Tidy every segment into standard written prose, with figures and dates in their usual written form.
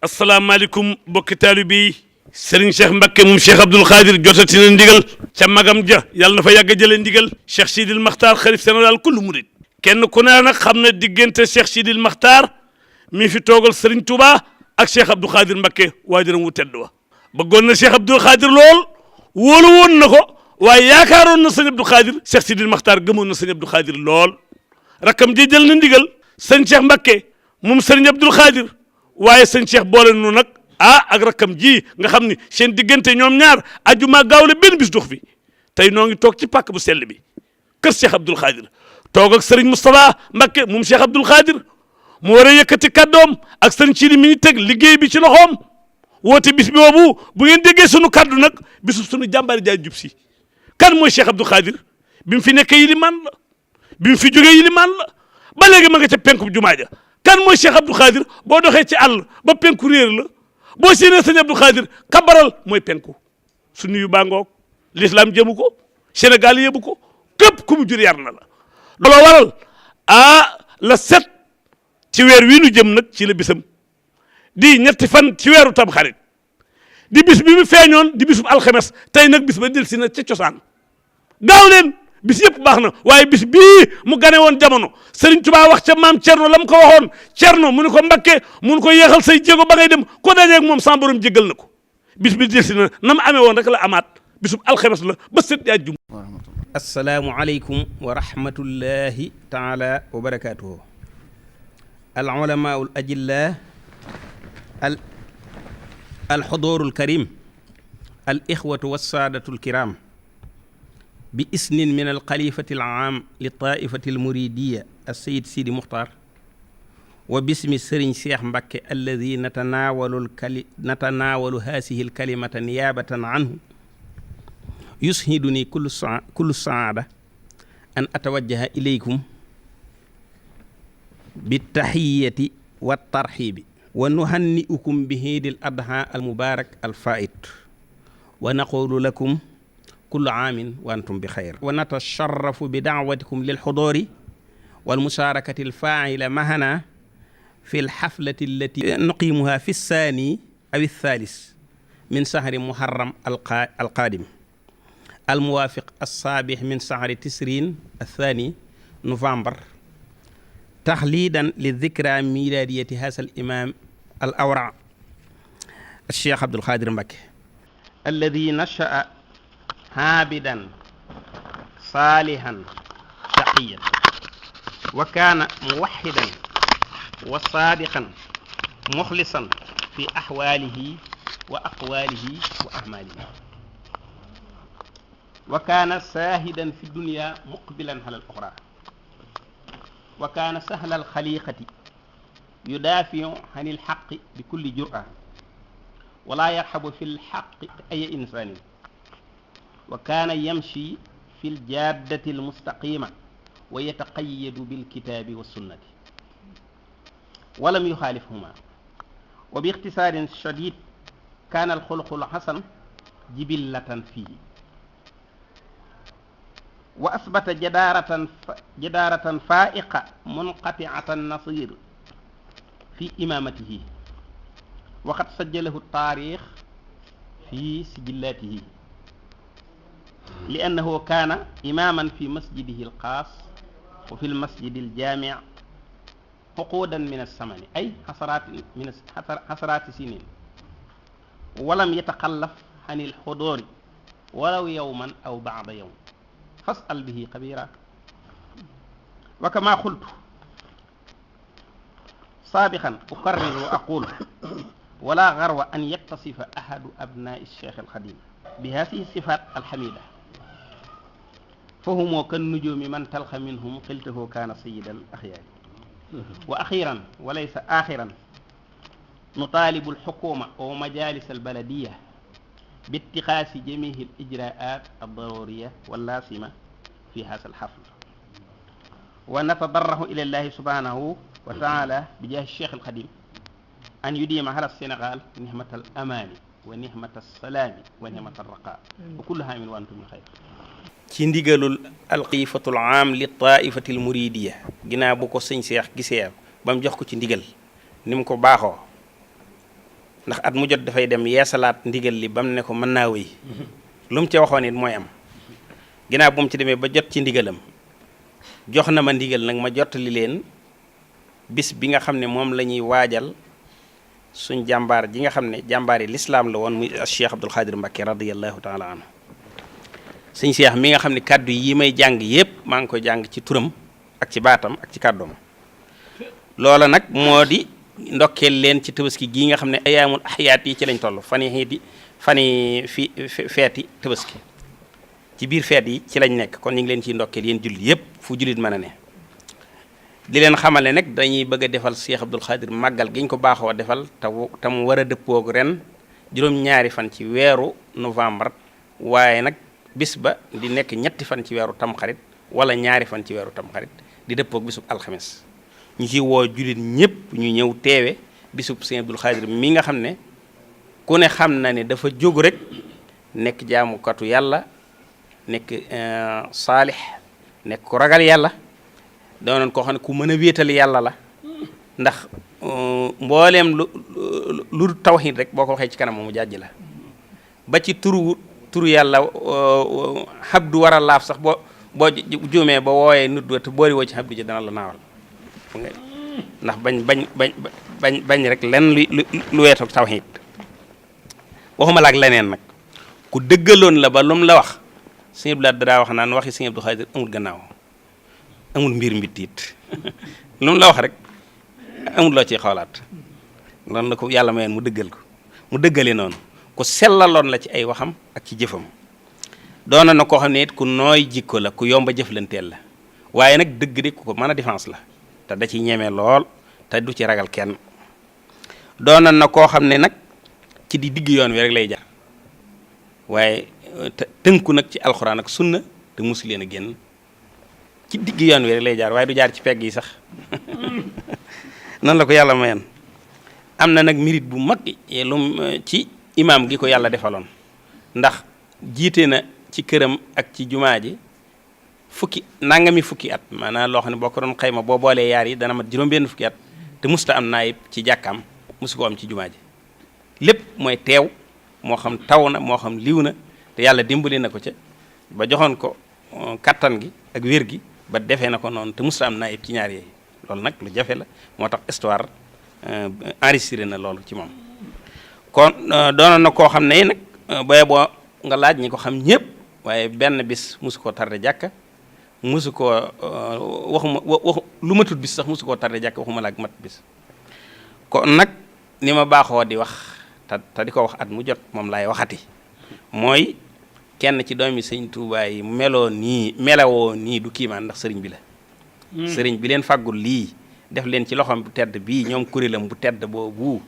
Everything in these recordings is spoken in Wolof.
asalaamaaleykum bokki taalibe yi Serigne Cheikh Mbacké moom Cheikh Abdoul Khadir jotati na ndigal ca magam ja yàlla na fa yàgg a jëlee ndigal Cheikh Sidil Makhtar xalif général kullu murid kenn ku ne nag xam ne diggante Cheikh Sidil Makhtar mi fi toogal Serigne Touba ak Cheikh Abdoul Khadir Mbacké waajuram wu tedd wa bëggoon na Cheikh Abdoul Khadir lool wóolu woon na ko waaye yaakaaroon na sëñ Abdoul Khadir Cheikh Sidil Makhtar gëmoon na sëñ Abdoul Khadir lool rakkam ji jël na ndigal sëñ Cheikh Mbacké moom sëriñ Abdoul Khadir waaye sëñ Cheikh boole nu nag ak rakkam ji nga xam ni seen diggante ñoom ñaar ajuma gaawle benn bis dox fi tey noo ngi toog ci pàkk bu sell bi kër Cheikh Abdoul Khadir toog ak sëriñ Moustapha Mbacké moom Cheikh Abdoul Khadir mu war a yëkkati kàddoom ak sëriñ Sidi mi ñu teg liggéey bi ci loxoom woote bis bi boobu bu ngeen déggee sunu kaddu nag bisu sunu jàmbaari jaay jub si kan mooy Cheikh Abdoul Khadir bi mu fi nekkee yilimaan la bi mu fi jógee yilimaan la ba léegi ma nga ca penku jumaa ja kan mooy Cheikh Abdoul Khadir boo doxee ci àll ba penku réer la boo séenee sëñ Abdoul Khadir kabaral mooy penku su nuyu baa ngoog l'islam jëmu ko Sénégal yëbu ko képp ku mu jur yar na la looloo waral la 7 ci weer wii nu jëm nag ci la bisam di ñetti fan ci weeru Tamxarit di bis bi mu feeñoon di bisub alxames tey nag bis ba del si na ca cosaan gaaw leen bis yëpp baax na waaye bis bii mu gane woon jamono Serigne Touba wax ca maam Thierno la mu ko waxoon Thierno mu ne ko Mbacké mu ne ko yeexal say jéego ba ngay dem ko dajeeg moom sans borom jéggal na ko bis bi del si na na mu amee woon rek la amaat bisub alxames la ba set yaa jum. asalaamualeykum wa rahmatullahi taala wa barakaatuhu. al ulamaa al ajilla al xuduurul karim al ixwatu wa saadatul kiram bi isnin min al xalifati al aam li taifati al muridiya al sayid Sidi Muxtaar wa bismi sëriñ Cheikh Mbacké alladi natanaawalu haasihi al kalimata niyaabatan anhu yushiduni kullu saada an atawajjaha ilaykum bi taxiyati wa tarxibi wa nuhanni'ukum bi hiidil adha al mubarak al faid wa naqulu lakum kullu aamin wa antum bi xayr wa natasharrafu bi daawatikum lil xuduuri wal musaarakati al faa'ila mahana fi al xaflati allati nuqimuha fi saani aw athaalis min sahri muharram al qaadim al muwaafiq as-saabih min sahri tisrin athani novembre taxliidan li dikra milaadiyati haza al imam al awra al cheikh Abdoul Khadir Mbacké alladi nasha'a haabidan saalihan taqiyan wa kaana muwaxidan wa saadiqan muxlisan fi axwaalihi wa aqwaalihi wa ahmaalihi wa kaana saahidan fi dunya muqbilan ala al uxra wa kaana sahla al xaliqati yudaafiu an il xaqi bi kulli jur'a wala yarxabu fi l xaqi ay insaanin wa kaana yamshi fi l jaddati al mustaqima wa yataqayyadu bil kitaabi wa sunnati walam yuxaalifhuma wa bi ixtisaarin shadid kaana al xuluqu al xasan jibillatan fihi wa asbata jadaaratan faa'iqa munqati'atan nasir fi imaamatihi wa qad sajjalahu taarix fi sijillaatihi li annahu kaana imaaman fi masjidihi alxaas wa fi lmasjidi aljaamic xuquudan min alsamani ay xasaraati sinin walam yataxallaf an ilxuduuri walaw yowman aw bacda yowm fas'al bihi xabira wa kama qultu saabiqan ukarriru wa aqulu wala garwa an yattasifa ahadu abnaa'i cheikh alxadim bi haadihi sifaat alxamida fa humoo kan nujuumi man talxa minhum xiltahu kaana sayida al axyaari wa axiran wa laysa axiran nutaalibu alxukuma wa majalis albaladiya باتخاذ جميع الإجراءات الضرورية واللازمة في هذا الحفل ونتضرع إلى الله سبحانه وتعالى بجاه الشيخ القديم أن يديم على السنغال نعمة الأمان ونعمة السلام ونعمة الرخاء وكل عام وأنتم بخير. ci ndigalul alxiifatul aam li taifatil muridiya ginnaaw bu ko sëñ Seex gisee ba mu jox ko ci ndigal ni mu ko baaxoo ndax at mu jot dafay dem yeesalaat ndigal li ba mu ne ko mën naa wéy lu mu ci waxoon it mooy am ginnaaw bu mu ci demee ba jot ci ndigalam jox na ma ndigal nag ma jottali leen bis bi nga xam ne moom la ñuy waajal suñ jàmbaar ji nga xam ne jàmbaar yi lislaam la woon muy Cheikh Abdoul Khadir Mbacké radiyallahu taala anhu sëñ Cheikh mi nga xam ne kàddu yi may jàng yépp maa ngi koy jàng ci turam ak ci baatam ak ci kàddoom loola nag moo di ndokkeel leen ci tabaski gii nga xam ne ayaamul ahyaat yi ci lañ toll fani feeti tabaski ci biir feet yi ci lañ nekk kon ñu ngi leen ciy ndokkeel yéen jullit yépp fu jullit mën a ne di leen xamal ne nag dañuy bëgg a defal Cheikh Abdoul Khadir màggal gi ñu ko baaxoo defal te mu war a dëppoog ren juróom-ñaari fan ci weeru novembre waaye nag bis ba di nekk ñetti fan ci weeru tamxarit wala ñaari fan ci weeru tamxarit di dëppoog bisub alxames ñu ci woo jullit ñëpp ñu ñëw teewe bisub Cheikh Abdoul Khadir mi nga xam ne ku ne xam na ne dafa jóg rek nekk jaamukatu yàlla nekk saalix nekk ku ragal yàlla doonoon koo xam ne ku mën a wéetal yàlla la ndax mbooleem lu tawxiid rek boo ko waxee ci kanam mu jàjj la ba ci turu yàlla xabdu war a laaf sax boo juumee ba wooyee nut te boori woo ci xabdu ji dana la naawal ndax bañ rek lenn lu weetoog tawxiid waxuma la ak leneen nag ku dëggaloon la ba lu mu la wax sëñ Abdou Lahad daa wax naan waxi sëñ Abdou Khadir amul gannaaw amul mbir mbittiit lu mu la wax rek amul loo ciy xoolaat loolu la ko yàlla mayoon mu dëggal ko mu dëggale noonu ku sellaloon la ci ay waxam ak ci jëfam doona na koo xam ne it ku nooy jikko la ku yomba jëflanteel la waaye nag dëgg de ku ko mën a défense la te da ci ñeme lool te du ci ragal kenn doona na koo xam ne nag ci di digg yoon wi rek lay jaar waaye tënku nag ci alxuraan ak sunna te musu leen a génn ci digg yoon wi rek lay jaar waaye du jaar ci pegg yi sax noonu la ko yàlla mayoon am na nag mérite bu mag lu ci imaam gi ko yàlla defaloon ndax jiite na ci këram ak ci jumaa ji nangami fukki at maanaam loo xam ne boo ko doon xayma boo boolee yaar yi dana mat juróom-benn fukki at te musta am naayib ci jàkkaam musu ko am ci jumaa ji lépp mooy teew moo xam taw na moo xam liw na te yàlla dimbali na ko ca ba joxoon ko kattan gi ak wér gi ba defee na ko noonu te musta am naayib ci ñaar yooyu loolu nag lu jafe la moo tax histoire enregistré na loolu ci moom kon doonoon na koo xam ne nag booye boo nga laaj ñi ko xam ñëpp waaye benn bis musu koo tarde jàkka musu koo waxu lu matut bis sax musu koo tarde jàkka waxuma la ak mat bis kon nag ni ma baaxoo di wax te di ko wax at mu jot moom laay waxati mooy kenn ci doomi sëñ Tuubaa yi melowoo nii du kiimaan ndax sëriñ bi la sëriñ bi leen fàggul lii def leen ci loxoom bu tedd bii ñoom kuréelam bu tedd boobu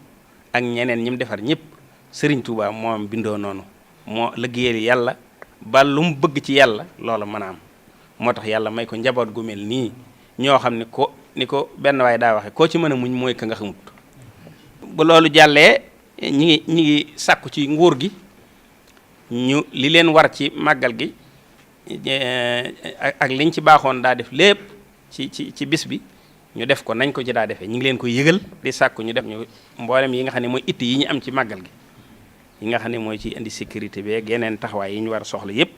ak ñeneen ñi mu defar ñëpp sëriñ Tuubaa moom bindoo noonu moo liggéeyal yàlla ba lu mu bëgg ci yàlla loola mën a am moo tax yàlla may ko njaboot gu mel nii ñoo xam ne ni ko benn waay daa waxe koo ci mën a muñ mooy ka nga xamut bu loolu jàllee ñi ngi sàkku ci nguur gi ñu li leen war ci màggal gi ak liñ ci baaxoon daa def lépp ci bis bi ñu def ko nañ ko ci daa defee ñu ngi leen ko yëgal di sàkku ñu def ñu mboolem yi nga xam ne mooy itti yi ñu am ci màggal gi yi nga xam ne mooy ci indi sécurité bi ak yeneen taxawaay yi ñu war a soxla yépp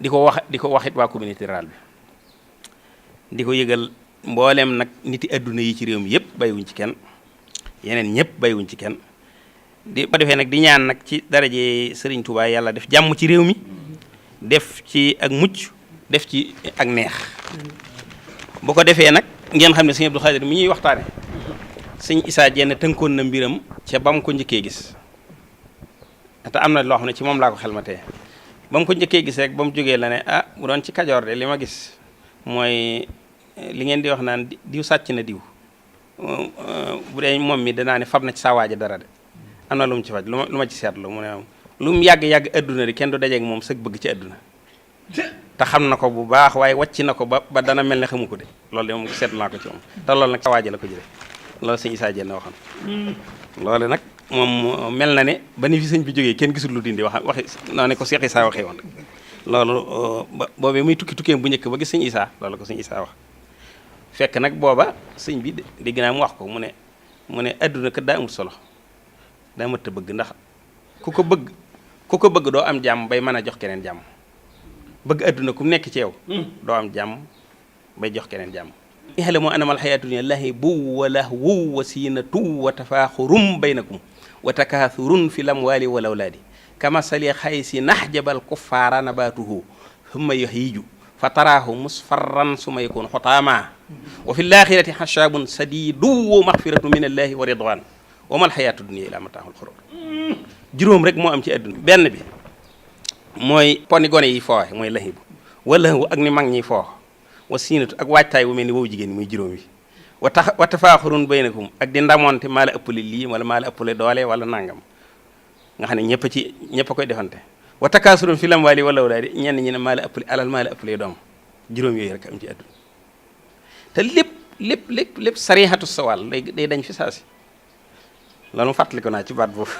di ko waxit waa communauté rurale bi di ko yëgal mboolem nag niti adduna yi ci réew mi yépp bàyyiwuñ ci kenn yeneen ñëpp bàyyiwuñ ci kenn di ko defee nag di ñaan nag ci daraje Serigne Touba yàlla def jàmm ci réew mi def ci ak mucc def ci ak neex bu ko defee nag ngeen xam ne sëñ Abdou Khadir mi ñuy waxtaane sëñ Issa Diène tënkoon na mbiram ca ba mu ko njëkkee gis te am na loo xam ne ci moom laa ko xelmatee ba mu ko njëkkee gis rek ba mu jógee la ne bu doon ci Kajoor de li ma gis mooy li ngeen di wax naan diw sàcc na diw bu dee moom mi danaa ne fab na ci saa waaja dara de am na lu mu ci faj lu ma ci seetlu mu ne am lu mu yàgg-yàgg adduna di kenn du dajeeg moom sëg bëgg ci adduna te xam na ko bu baax waaye wàcc na ko ba dana mel ne xamu ko de loolu de moom seetlu naa ko ci moom te loolu nag saa waaja la ko jëlee loolu sëñ Issa Diène waxoon loolu nag moom mel na ne ba ni fi sëñ bi jógee kenn gisul lu dindi waxi naa ne ko Cheikh Issa waxee woon loolu boobee muy tukkeem bu njëkk ba gis sëñ Issa loolu ko sëñ Issa wax fekk nag booba sëñ bi dégg naa mu wax ko mu ne adduna kat daa amul solo daa mëtt bëgg, ndax ku ko bëgg doo am jàmm bay mën a jox keneen jàmm. bëgg adduna ku nekk ci yow doo am jàmm bay jox keneen jàmm. i'lamu annamal hayaatu dunya lahibun wa lahwun wa zinatun wa tafaaxurun baynakum wa takaathurun fil amwaali wal awlaadi kamasali xaysin ahjabal kuffaara nabaatuhu thumma yahiiju fa taraahu musfarran summa yakunu xutaamaa wa fil aaxirati hasaabun sadiidun wa maxfiratun min allaahi wa ridwaan wa mal hayaatu dunya illaa mataa'ul xuruur. juróom rek moo am ci adduna. benn bi mooy poni gone yi fooxe mooy lahibu wala ak ni mag ñi foox wa siinatu ak waajtaay bu mel ni wow jigéen ñi muy juróom yi wa tafaaxurun baynakum ak di ndamonte maa la ëppale lii wala maa la ëppale doole wala nangam nga xam ne ñëpp a koy defante. wa takaasurun fil amwaali wal awlaadi ñenn ñi ne maa la ëppale alal maa la ëppale doom. juróom yooyu rek am ci adduna te lépp sarihatu sawal day dañ fi saasi loolu fàttaliku naa ci baat boobu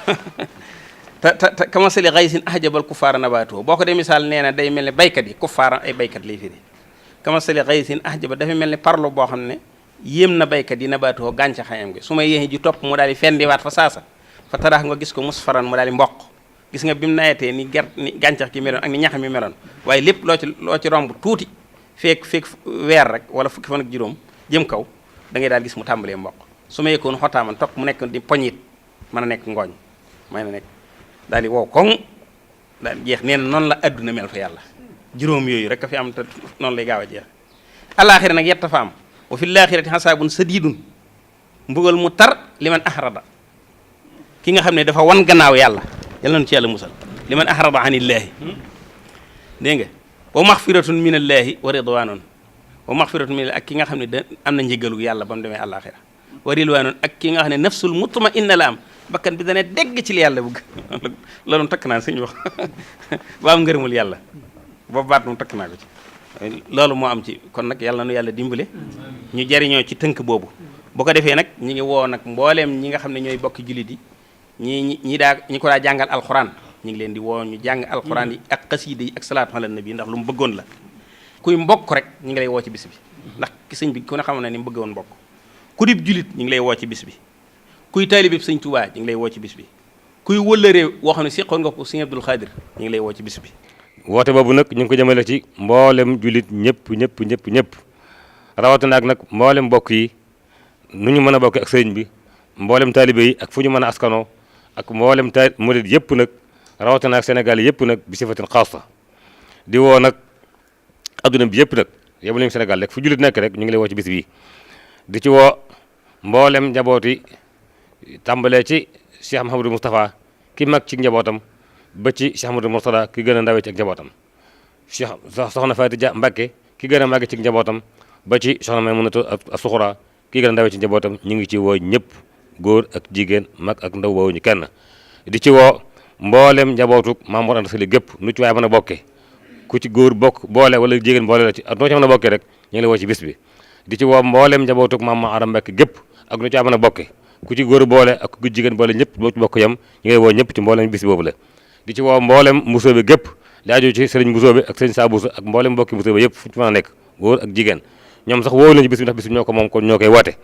te kamasali xaysin ahjabal kuffaara nabaatuhu boo ko dee misaal nee na day mel ne baykat yi kuffaara ay baykat lay firi. kamasali xaysin ahjaba dafa mel ne parlo boo xam ne yéem na baykat yi nabaatuhu gàncaxayam gi su ma yéexee ji topp mu daal di fendiwaat fa saasa fa taraax nga gis ko musfaran mu daal di mboq. gis nga bi mu nawetee ni gàncax gi meloon ak ni ñax mi meloon waaye lépp loo ci romb tuuti feek weer rek wala fukki fan ak juróom jëm kaw da ngay daal gis mu tàmbalee mboq su ma yëkkoon xotaaman topp mu nekk di poñit mën a nekk ngooñ may na nekk daal di wow koŋ daal di jeex nee na noonu la adduna mel fa yàlla. juróom yooyu rek a fi am te noonu lay gaaw a jeex. alaaxira nag yett fa am wa fi laaxirati xasaabun sadiidun mbugal mu tar li man ahrada ki nga xam ne dafa wan gannaaw yàlla yàlla nañu ci yàlla musal li man ahrada anillaahi dégg nga wa maxfiratun min allaahi wa ridwaanun wa maxfiratun min ak ki nga xam ne da am na njëgalu yàlla ba mu demee àllaaxira wa ridwaanun ak ki nga xam ne nafsul mutmainna la am bakkan bi dana dégg ci li yàlla bëgg loolu takk naa suñu wax ba am ngërëmul yàlla boobu baat moom takk naa ko ci loolu moo am ci kon nag yàlla nu yàlla dimbale ñu jariñoo ci tënk boobu bu ko defee nag ñi ngi woo nag mbooleem ñi nga xam ne ñooy bokki jullit yi ñi ko daa jàngal alxuraan ñu ngi leen di woo ñu jàng alxuraan yi ak xasiida yi ak salaatu ala nabi ndax lu mu bëggoon la kuy mbokk rek ñu ngi lay woo ci bis bi ndax ki sëñ bi ku ne xam na ni mu bëggoon mbokk ku dib jullit ñu ngi lay woo ci bis bi kuy taalibe sëñ Tuubaa ñu ngi lay woo ci bis bi kuy wëllëree woo xam ne seqoon nga ko sëñ Abdul Xaadir ñu ngi lay woo ci bis bi. woote boobu nag ñu ngi ko jëmale ci mboolem jullit ñëpp rawatina ak nag mboolem mbokk yi nu ñu mën a bokk ak sëriñ bi mboolem taalibe yi ak fu ñu mën a askanoo ak mboolem murid yëpp nag rawatina ak Sénégal yëpp nag bi sifatin xaasa di woo nag adduna bi yëpp nag yóbbu nañu Sénégal rek fu jullit nekk rek ñu ngi lay woo ci bis bii di ci woo mboolem njabooti tàmbalee ci Cheikh Mouhamadou Moustapha ki mag ci njabootam ba ci Cheikh Mouhamadou Mourtada ki gën a ndawee ci ak njabootam Cheikh soxna Fatou Dia Mbacké ki gën a màgg ci njabootam ba ci soxna Maymunatu Suxura ki gën a ndawee ci njabootam ñu ngi ci woo ñëpp góor ak jigéen mag ak ndaw woowuñu kenn di ci woo mboolem njabootu Maam Mor Anta Sali gépp nu ci waaye mën a bokke ku ci góor bokk boole wala jigéen boole la ci ak noo ci mën a bokkee rek ñu ngi lay woo ci bis bi di ci woo mboolem njabootu Maam Mor Aram Mbacké gépp ak nu ci waaye mën a bokke ku ci góor boole ak ku jigéen boole ñëpp boo ci bokk yam ñu ngi lay woo ñëpp ci mboolem bis boobu la di ci woo mboolem mbusoobe gépp li aju ci sëriñ mbusoobe ak sëriñ saa buso ak mboolem mbokki mbusoobe yëpp fu ci mën a nekk góor ak jigéen ñoom sax woowu lañu bis bi ndax bis bi ñoo ko moom kon ñoo koy woote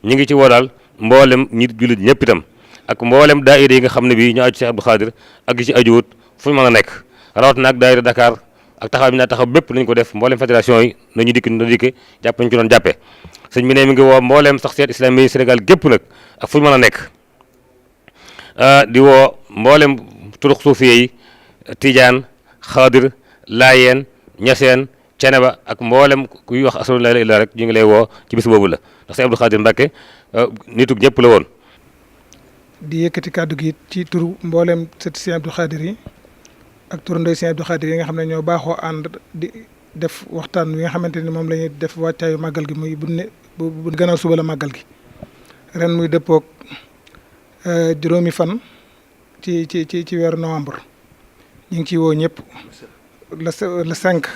ñu ngi ci woo daal mboolem ñi jullit ñëpp itam ak mboolem daayira yi nga xam ne bii ñu aju ci Abdou Khadir ak yi ci ajuwut fu ñu mën a nekk rawatina ak daayira Dakar ak taxaw bi naa taxaw bépp nañu ko def mboolem fédération yi nañu dikke jàpp nañu ci doon jàppee sëñ bi ne mi ngi woo mboolem sax seet islami yi Sénégal gépp nag ak fu ñu mën a nekk di woo mboolem turux suufiye yi Tijaan Xaadir Laayeen Ñaseen Ceneba ak mboolem kuy wax asalaamaaleykum la ilaha illa rek ñu ngi lay woo ci bis boobu la ndax sëñ Abdou Khadir Mbacké nitug ñëpp la woon. di yëkkati kàddu gi ci turu mboolem sët sëñ Abdou Khadir yi ak turu ndoy sëñ Abdou Khadir yi nga xam ne ñoo baaxoo ànd di def waxtaan wi nga xamante ni moom la ñuy def wàccaayu màggal gi muy bu gannaaw suba la màggal gi ren muy dëppoog juróomi fan ci weeru novembre ñu ngi ciy woo ñëpp le 5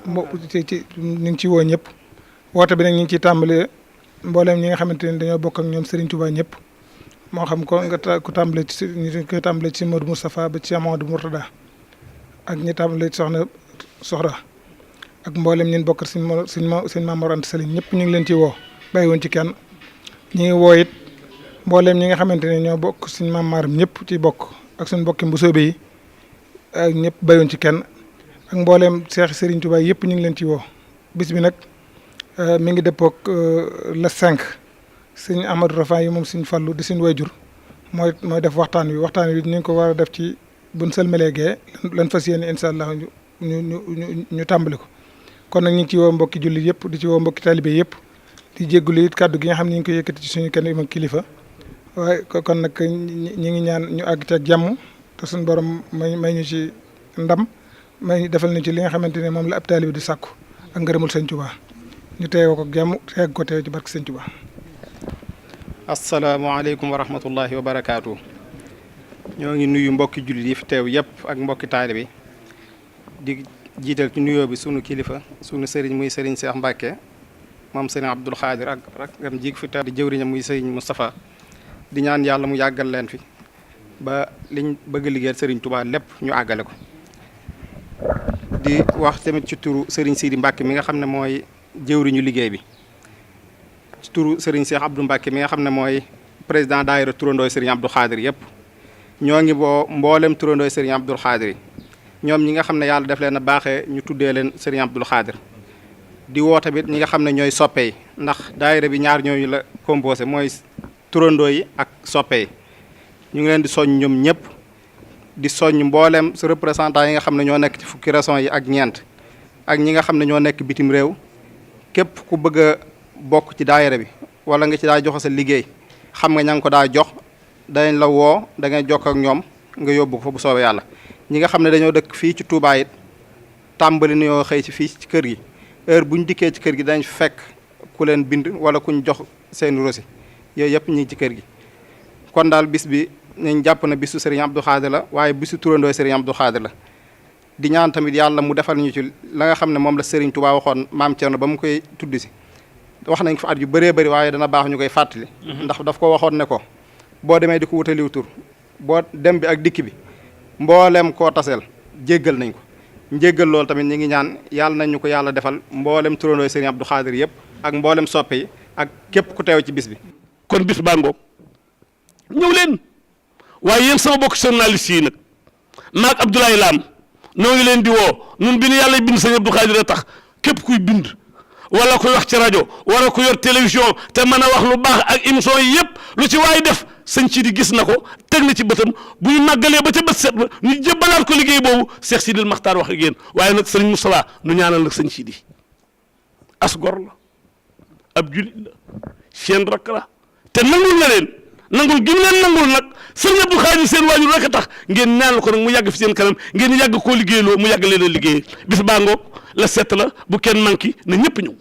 ñu ngi ciy woo ñëpp woote bi nag ñu ngi ciy tàmbale mboolem ñi nga xamante ni dañoo bokk ak ñoom Serigne Touba ñëpp moo xam ko nga ku tàmbale ci ñu koy tàmbale ci Modou Moustapha ba ci Amadou Mourtada ak ñi tàmbale ci soxra ak mboolem ñun bokk suñ Maam Mor Anta Sali ñëpp ñu ngi leen ci woo bàyyi woon ci kenn ñu ngi woo it mbooleem ñi nga xamante ne ñoo bokk suñu maam maaram ñëpp ci bokk ak suñu mbokki mbusoobe yi ak ñëpp bayoon ci kenn ak mbooleem Seex Serigne Touba yëpp ñu ngi leen ci woo bis bi nag mi ngi dëppook le 5 sëñ Amadou Rafa yi moom suñ Fallu di suñ wayjur mooy def waxtaan wi ñu ngi ko war a def ci buñ sëlmalee gee lan fas yéene incha allah ñu tàmbali ko kon nag ñu ngi ci woo mbokki jullit yëpp di ci woo mbokki talibé yëpp di jéggulu it kàddu gi nga xam ne ñu ngi ko yëkkati ci suñu kenn kilifa waaye kon nag ñi ngi ñaan ñu àgg ci ak jàmm te suñu borom may ñu ci ndam may defal ñu ci li nga xamante ne moom la ab taalibe di sàkku ak ngërëmul sëñ Tuubaa ñu teewoo ko jàmm teeg ko teew ci barke sëñ Tuubaa. asalaamaaleykum wa rahmatullahi wa barakaatu. ñoo ngi nuyu mbokki jullit yi fi teew yëpp ak mbokki taalibe di jiital ci nuyoo bi sunu kilifa sunu sëriñ muy sëriñ Cheikh Mbacke moom sëriñ Abdoul Khadir ak rakam jig fi teew di jëwriñam muy sëriñ Moustapha di ñaan yàlla mu yàggal leen fi ba liñ bëgg a liggéeyal sëriñ Touba lépp ñu àggale ko. di wax tamit ci turu sëriñ Sidi Mbacke mi nga xam ne mooy jëwriñu liggéey bi ci turu sëriñ Cheikh Abdou Mbacke mi nga xam ne mooy président daayira turandooy sëriñ Abdou Khadir yëpp. ñoo ngi boo mboolem turandooy sëriñ Abdou Khadir yi ñoom ñi nga xam ne yàlla def leen a baaxee ñu tuddee leen sëriñ Abdou Khadir di woo tamit ñi nga xam ne ñooy soppe yi ndax daayira bi ñaar ñooñu la composé mooy turandoo yi ak soppe yi ñu ngi leen di soññ ñoom ñëpp di soññ mboolem su représentant yi nga xam ne ñoo nekk ci fukki régions yi ak ñeent ak ñi nga xam ne ñoo nekk bitim réew képp ku bëgg a bokk ci daayira bi wala nga ci daa joxe sa liggéey xam nga ña nga ko daa jox dañ la woo da ngay jokk ak ñoom nga yóbbu ko fa bu soobee yàlla ñi nga xam ne dañoo dëkk fii ci Touba it tàmbali nañoo xëy si fii ci kër gi heure bu ñu dikkee ci kër gi dañ fekk ku leen bind wala kuñ jox seen rosi yooyu yëpp ñu ngi ci kër gi. kon daal bis bi nañ jàpp na bisu Serigne Abdou Khadir la waaye bisu turandoo Serigne Abdou Khadir la di ñaan tamit yàlla mu defal ñu ci la nga xam ne moom la Serigne Touba waxoon maam Thierno ba mu koy tudd si wax nañ ko fa at yu bëree bëri waaye dana baax ñu koy fàttali. ndax daf ko waxoon ne ko. boo demee di ko wutaliw tur boo dem bi ak dikk bi mboolem koo taseel jéggal nañ ko njéggal loolu tamit ñi ngi ñaan yàlla nañ ñu ko yàlla defal mboolem turandooy Serigne Abdou Khadir yëpp ak mboolem soppe yi ak képp ku teew ci bis bi. kon bis baa ngoog ñëw leen waaye yéen sama bokk journaliste yi nag maag Abdoulaye Lam noo ngi leen di woo nun bi nu yàlla bind Serigne Abdou Khadir a tax képp kuy bind wala koy wax ci rajo wala ko yor télévision te mën a wax lu baax ak émission yi yëpp lu ci waay def sëñ ci di gis na ko teg na ci bëtam bu ñu màggalee ba ca bët set ba ñu jébbalaat ko liggéey boobu Cheikh Sidil Makhtar wax ak yéen waaye nag sëñ Moustapha nu ñaanal nag sëñ Sidi as gor la ab julit la seen rakk la te nangul na leen nangul gi mu leen nangul nag sëñ Abdou Khadir seen waajur rek a tax ngeen ñaanal ko nag mu yàgg fi seen kanam ngeen yàgg koo liggéeyloo mu yàgg leen a liggéey bis baa ngoog la set la bu kenn manqué na ñëpp ñëw.